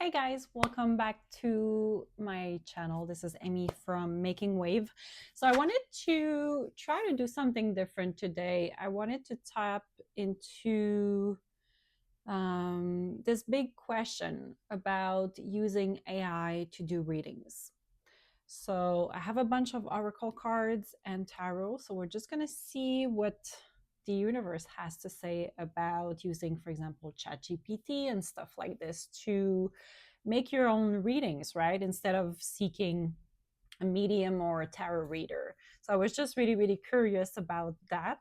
Hey guys, welcome back to my channel. This is Amy from Making Wave. So I wanted to try to do something different today. I wanted to tap into this big question about using AI to do readings. So I have a bunch of oracle cards and tarot. So we're just going to see what the universe has to say about using, for example, ChatGPT and stuff like this to make your own readings, right? Instead of seeking a medium or a tarot reader. So I was just really curious about that.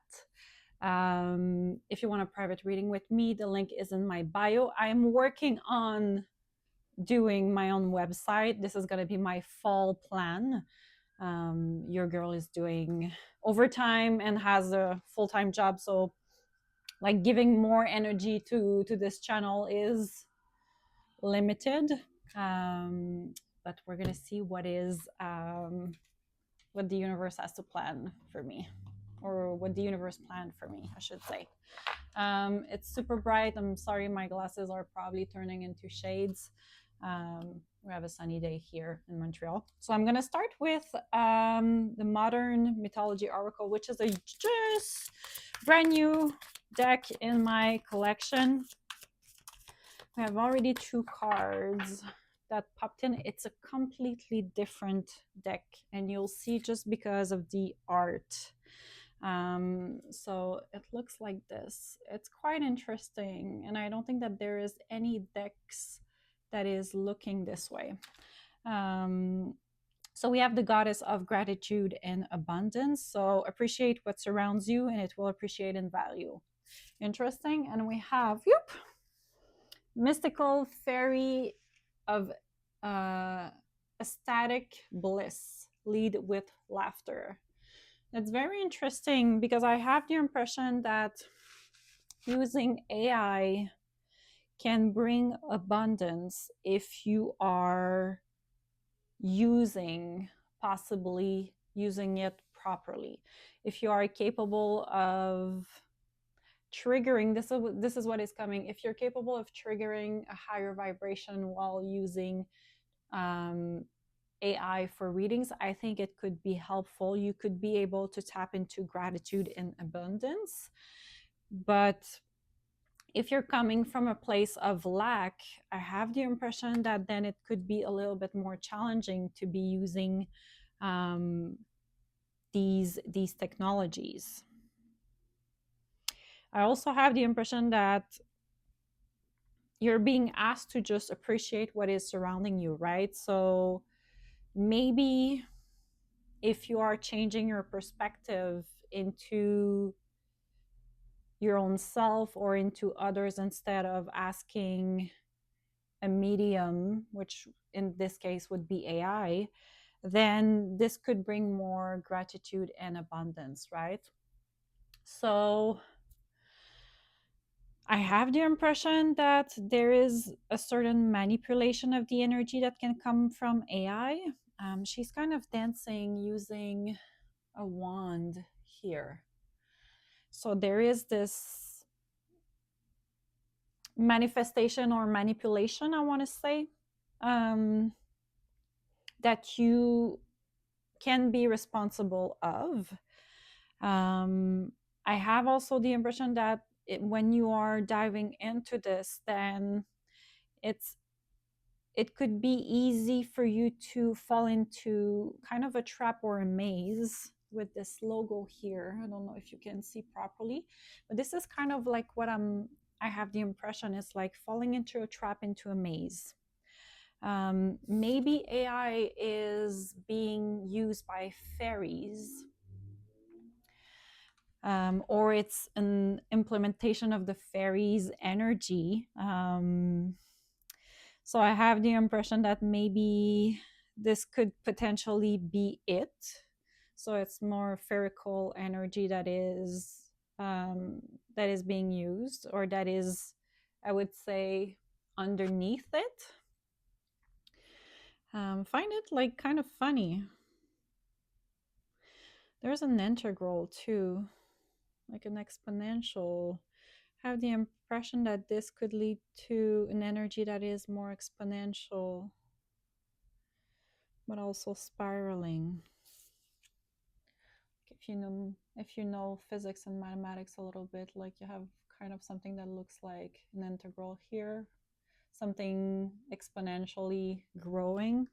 If you want a private reading with me, the link is in my bio. I'm working on doing my own website. This is going to be my fall plan. Your girl is doing overtime and has a full-time job, so like giving more energy to this channel is limited. But we're gonna see what the universe has to plan for me, or what the universe planned for me, I should say. It's super bright. I'm sorry, my glasses are probably turning into shades. We have a sunny day here in Montreal. So I'm going to start with the Modern Mythology Oracle, which is a just brand new deck in my collection. I have already two cards that popped in. It's a completely different deck, and you'll see just because of the art. So it looks like this. It's quite interesting, and I don't think that there is any decks that is looking this way. So we have the goddess of gratitude and abundance. So appreciate what surrounds you, and it will appreciate in value. Interesting. And we have mystical fairy of ecstatic bliss. Lead with laughter. It's very interesting because I have the impression that using AI can bring abundance if you are possibly using it properly. If you are capable of triggering, this is what is coming. If you're capable of triggering a higher vibration while using AI for readings, I think it could be helpful. You could be able to tap into gratitude and abundance. But if you're coming from a place of lack, I have the impression that then it could be a little bit more challenging to be using these technologies. I also have the impression that you're being asked to just appreciate what is surrounding you, right? So maybe if you are changing your perspective into your own self or into others, instead of asking a medium, which in this case would be AI, then this could bring more gratitude and abundance, right? So I have the impression that there is a certain manipulation of the energy that can come from AI. She's kind of dancing using a wand here. So there is this manifestation or manipulation, I want to say, that you can be responsible of. I have also the impression that when you are diving into this, then it could be easy for you to fall into kind of a trap or a maze with this logo here. I don't know if you can see properly, but this is kind of like what I have the impression is like falling into a trap, into a maze. Maybe AI is being used by fairies, or it's an implementation of the fairies' energy. So I have the impression that maybe this could potentially be it. So it's more fairycal energy that is being used, or that is, I would say, underneath it. Find it like kind of funny. There's an integral too, like an exponential. have the impression that this could lead to an energy that is more exponential, but also spiraling. If you know physics and mathematics a little bit, like you have kind of something that looks like an integral here, something exponentially growing.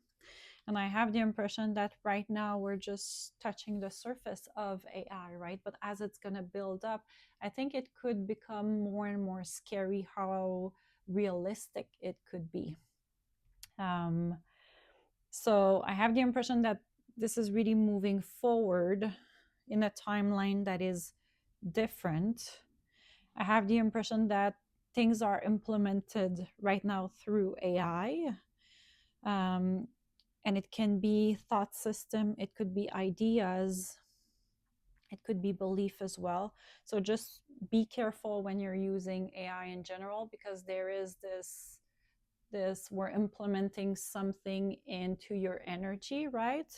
And I have the impression that right now we're just touching the surface of AI, right? But as it's going to build up, I think it could become more and more scary how realistic it could be. Um, so I have the impression that this is really moving forward in a timeline that is different. I have the impression that things are implemented right now through AI. Um, and it can be thought system, it could be ideas, it could be belief as well. So just be careful when you're using AI in general, because there is this we're implementing something into your energy, right?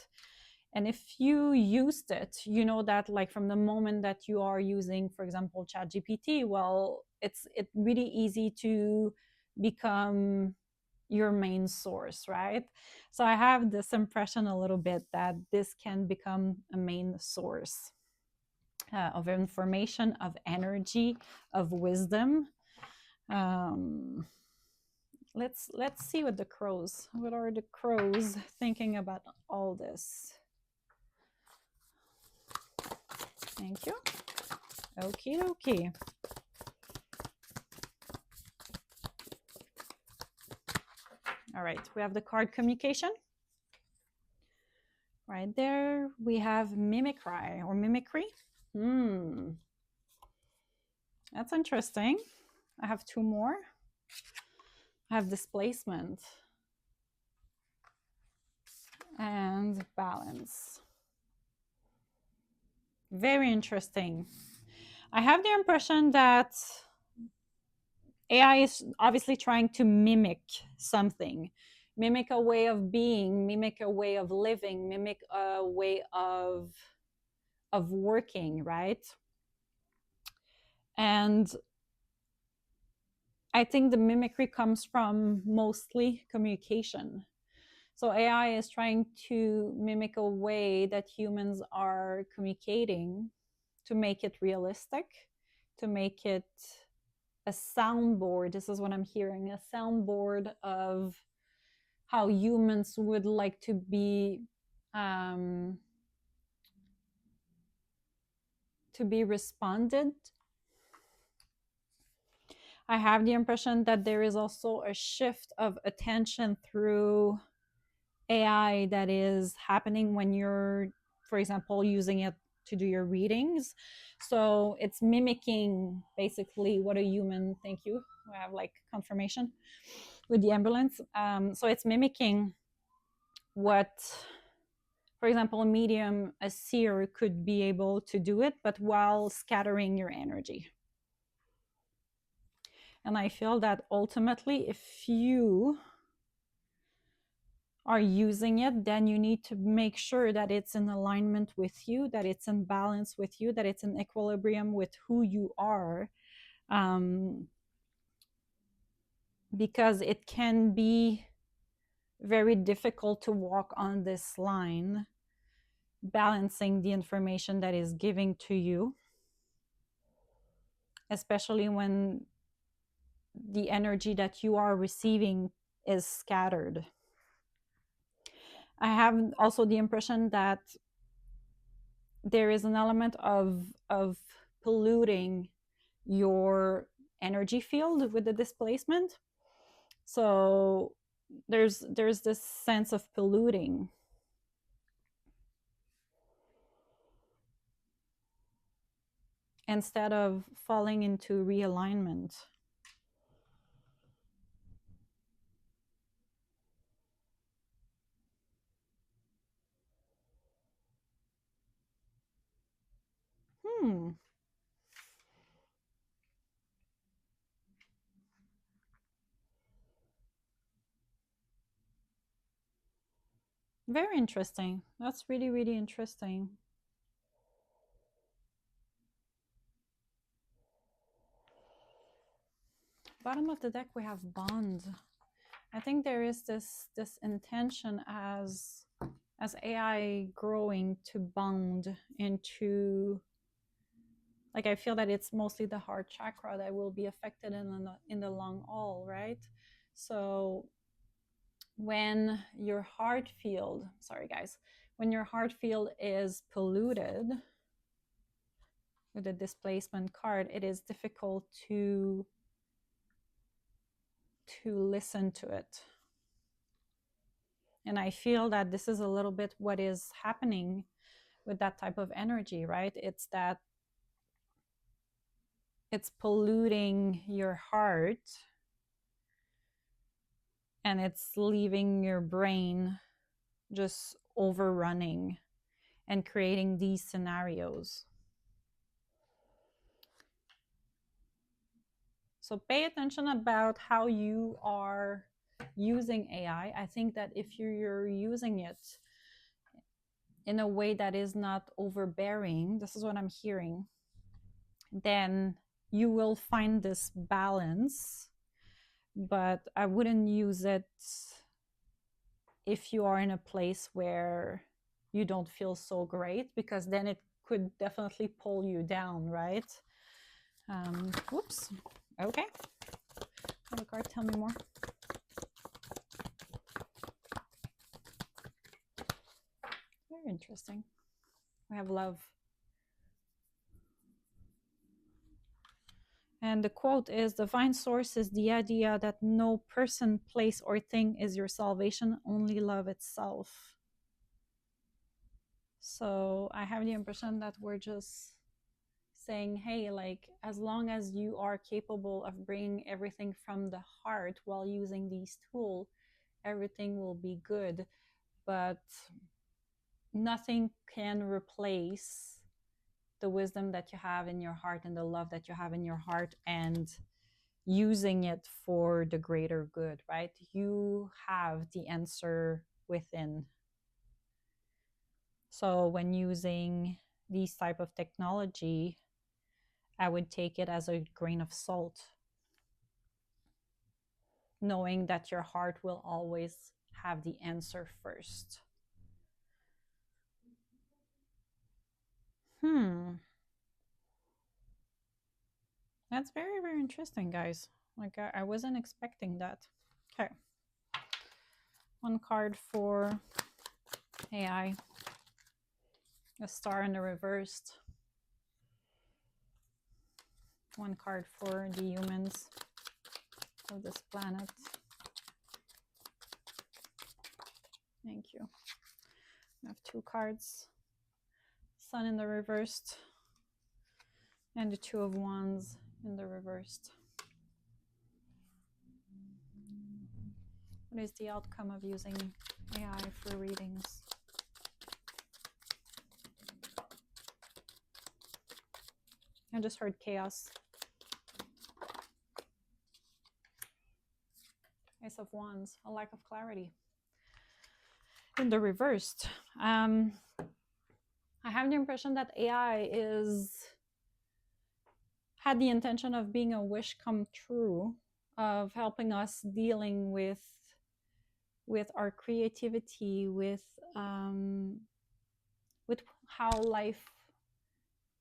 And if you used it, you know that like from the moment that you are using, for example, ChatGPT, well, it's really easy to become your main source, right? So I have this impression a little bit that this can become a main source of information, of energy, of wisdom. Um, let's see what are the crows thinking about all this. Thank you. Okie dokie. All right, we have the card communication. Right there, we have mimicry or mimicry. That's interesting. I have two more. I have displacement and balance. Very interesting. I have the impression that AI is obviously trying to mimic something, mimic a way of being, mimic a way of living, mimic a way of working, right? And I think the mimicry comes from mostly communication. So AI is trying to mimic a way that humans are communicating, to make it realistic, to make it a soundboard. This is what I'm hearing, a soundboard of how humans would like to be responded. I have the impression that there is also a shift of attention through AI that is happening when you're, for example, using it to do your readings. So it's mimicking basically what a human, thank you, we have like confirmation with the ambulance. So it's mimicking what, for example, a medium, a seer could be able to do it, but while scattering your energy. And I feel that ultimately, if you are using it, then you need to make sure that it's in alignment with you, that it's in balance with you, that it's in equilibrium with who you are. Because it can be very difficult to walk on this line, balancing the information that is giving to you, especially when the energy that you are receiving is scattered. I have also the impression that there is an element of polluting your energy field with the displacement. So there's this sense of polluting instead of falling into realignment. Very interesting. That's really, really interesting. Bottom of the deck, we have bond. I think there is this intention as AI growing to bond into, like, I feel that it's mostly the heart chakra that will be affected in the long haul, right? So when your heart field, sorry guys, when your heart field is polluted with the displacement card, it is difficult to listen to it. And I feel that this is a little bit what is happening with that type of energy, right? It's that it's polluting your heart and it's leaving your brain just overrunning and creating these scenarios. So pay attention about how you are using AI. I think that if you're using it in a way that is not overbearing, this is what I'm hearing, then you will find this balance. But I wouldn't use it if you are in a place where you don't feel so great, because then it could definitely pull you down, right? Whoops. Okay. Have a card, tell me more. Very interesting. We have love. And the quote is, divine source is the idea that no person, place, or thing is your salvation, only love itself. So I have the impression that we're just saying, hey, like, as long as you are capable of bringing everything from the heart while using these tools, everything will be good. But nothing can replace the wisdom that you have in your heart and the love that you have in your heart, and using it for the greater good, right? You have the answer within. So when using these type of technology, I would take it as a grain of salt, knowing that your heart will always have the answer first. That's very, very interesting, guys. Like, I wasn't expecting that. Okay. One card for AI. A star in the reversed. One card for the humans of this planet. Thank you. I have two cards. Sun in the reversed. And the Two of Wands in the reversed. What is the outcome of using AI for readings? I just heard chaos. Ace of Wands, a lack of clarity. In the reversed, I have the impression that AI had the intention of being a wish come true, of helping us dealing with our creativity, with how life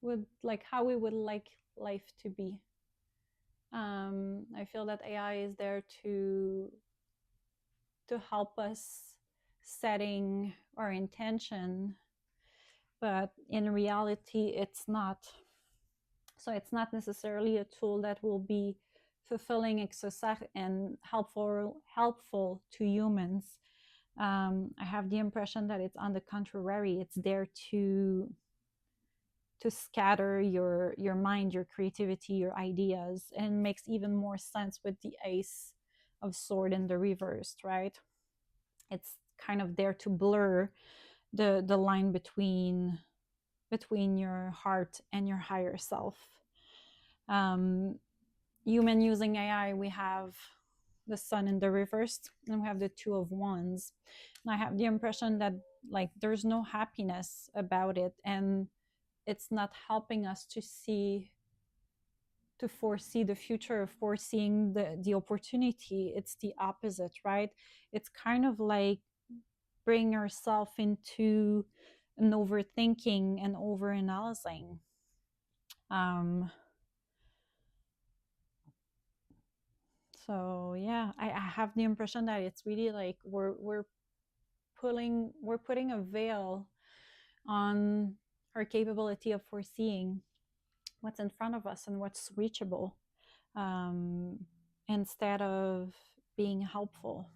would, like, how we would like life to be. I feel that AI is there to help us setting our intention, but in reality it's not. So it's not necessarily a tool that will be fulfilling and helpful to humans. I have the impression that it's on the contrary. It's there to scatter your mind, your creativity, your ideas, and makes even more sense with the Ace of Sword in the reversed, right? It's kind of there to blur the line between your heart and your higher self. Human using AI, we have the Sun in the reversed, and we have the Two of Wands. And I have the impression that, like, there's no happiness about it, and it's not helping us to see to foresee the future, foreseeing the opportunity. It's the opposite, right? It's kind of like bring yourself into an overthinking and overanalyzing. Um, so yeah, I have the impression that it's really like we're putting a veil on our capability of foreseeing what's in front of us and what's reachable, um, instead of being helpful.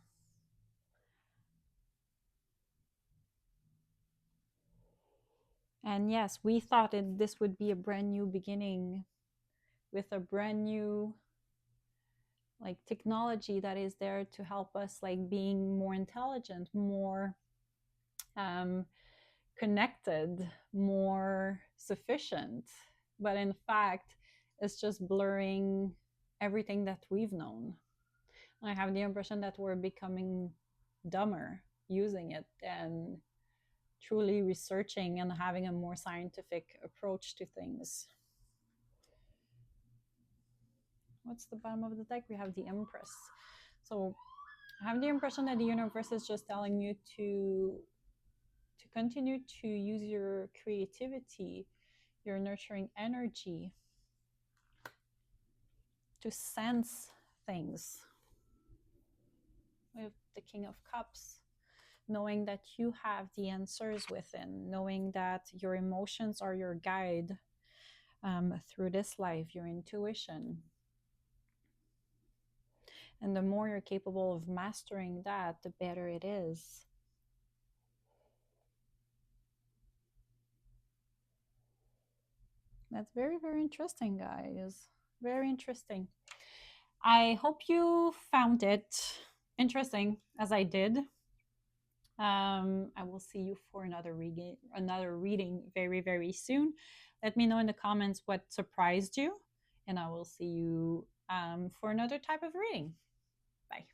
And yes, we thought this would be a brand new beginning with a brand new like technology that is there to help us like being more intelligent, more um, connected, more sufficient. But in fact, it's just blurring everything that we've known. I have the impression that we're becoming dumber using it and truly researching and having a more scientific approach to things. What's the bottom of the deck? We have the Empress. So I have the impression that the universe is just telling you to continue to use your creativity, your nurturing energy, to sense things. With the King of Cups, knowing that you have the answers within, knowing that your emotions are your guide through this life, your intuition. And the more you're capable of mastering that, the better it is. That's very, very interesting, guys. Very interesting. I hope you found it interesting as I did. I will see you for another reading very, very soon. Let me know in the comments what surprised you, and I will see you for another type of reading. Bye.